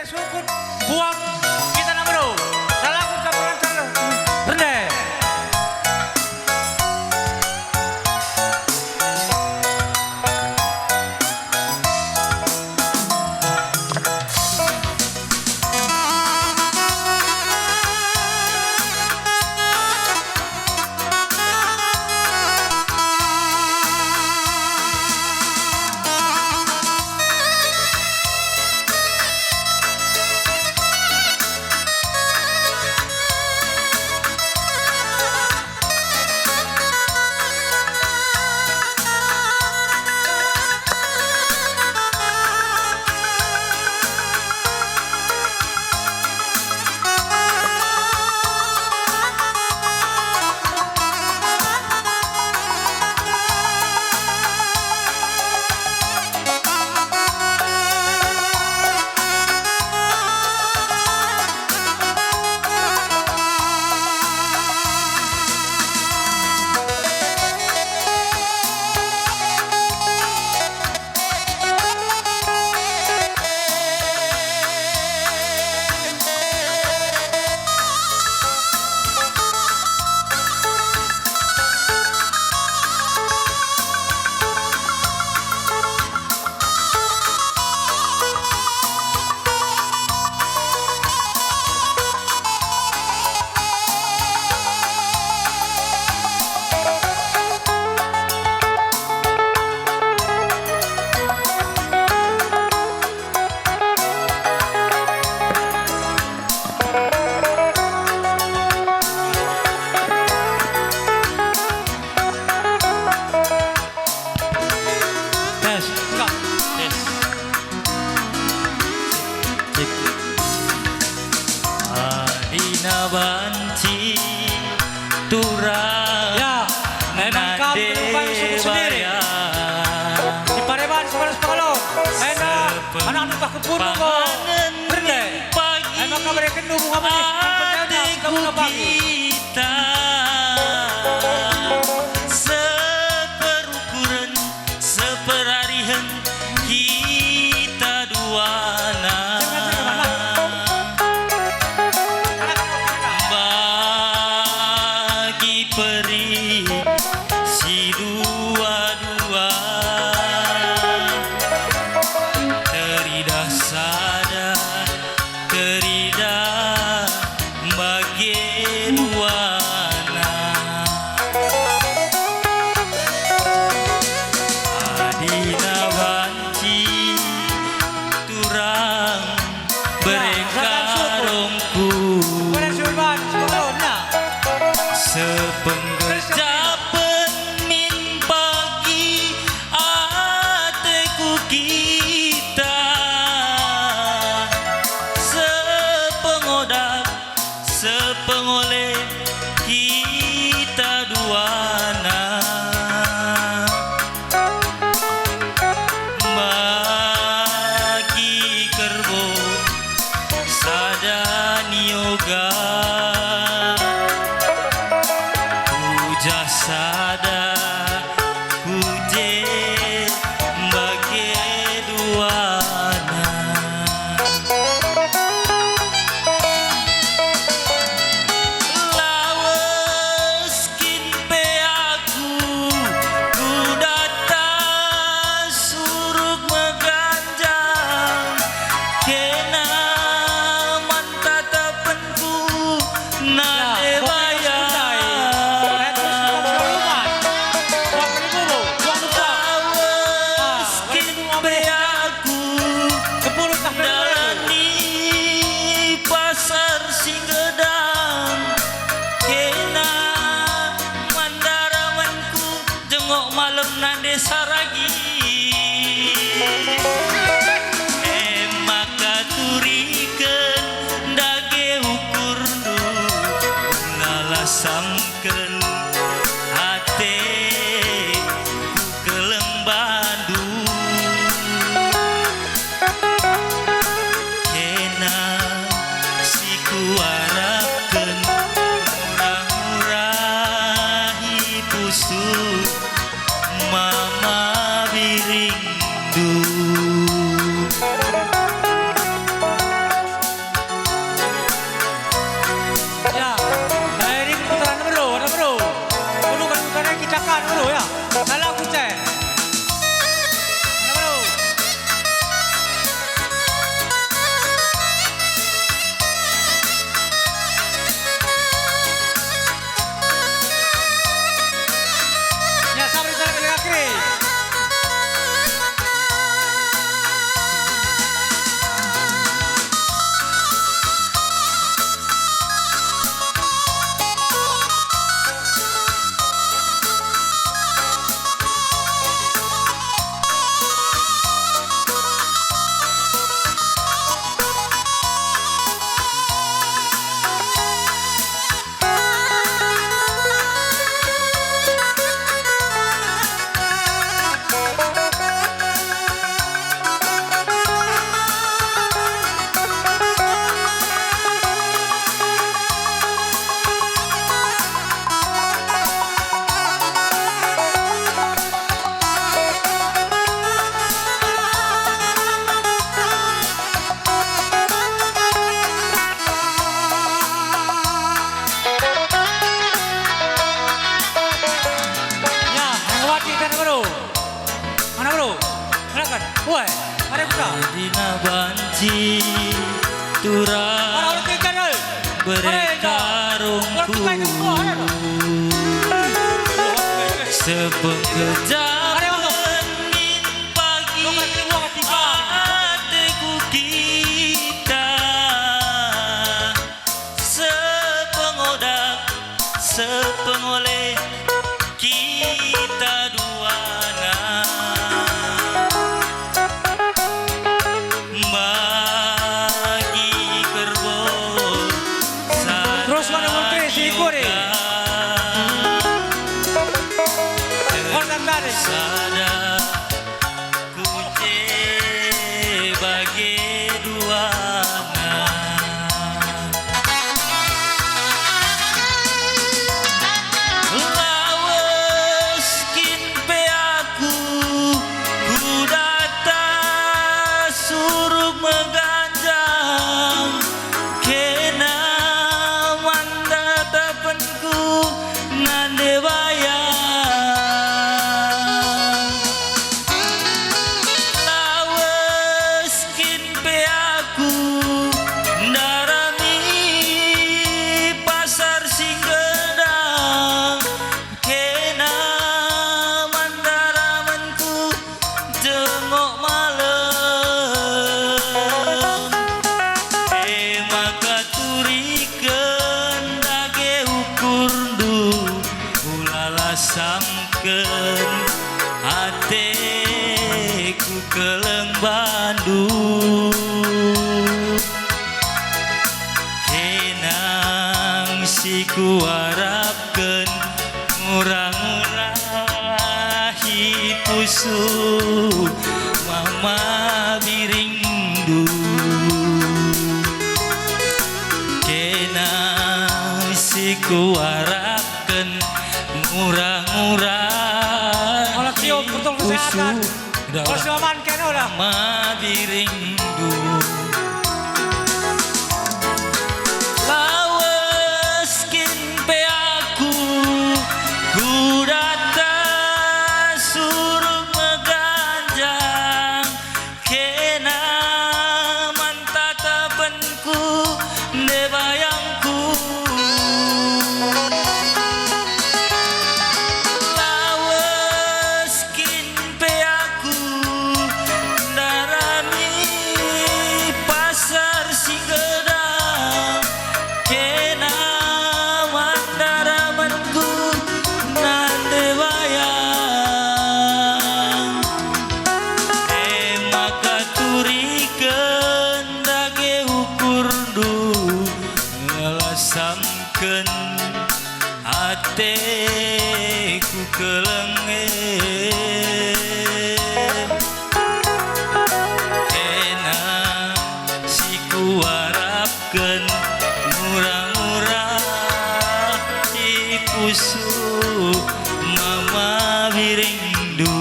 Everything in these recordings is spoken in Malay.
sukut buang kita na bro. Salamat sa pengantar. Rene. Banci turang Ya, memang kamu berubah suku sendiri. Si Pareban sekolah sekolah. Enak, anak-anak tak kebunuh kok. Rene. Emang kamu ada kendu bunga benih. Kamu nggak bagi. Seperukuran, seperarihan kita dua peri si dua-dua teridah sadar teridah bagi dua panci turang berkarungku sepengkejap angin pagi hatiku kita sepengodak sepengoleh kita duana bagi kerbo Terus mana menteri si Kuri? sada kunci bagi duana lawas kin pe aku kudata suruh mengganjang kena manda tapenku nande bayang lawas kin pe aku ndarami pasar singgedang kena mandaramanku jengok malam maka turikeun dage ukur du ulala samkeun hateku keleng Bandung kenang si kuarapkeun ngurang-ngurahi pusu mama biringdu kenang si kuarapkeun ngurang-ngurahi Kalau tiup betul kesehatan. Kalau siaman kena udah. mama biringdu lawas kin pe aku kudata suruh meganjang kena manta tapenku ne bayangku lawas kin pe aku ndarami pasar singgedang kena mandaramanku nande bayang maka turikeun dage ukur du ngelasamkeun hateku kelenge kenang si kuarapkeun murah-murah di pusu mama biringdu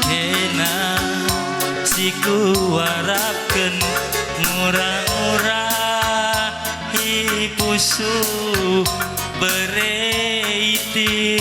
kenang si kuarapkeun murah-murah di pusu bereiti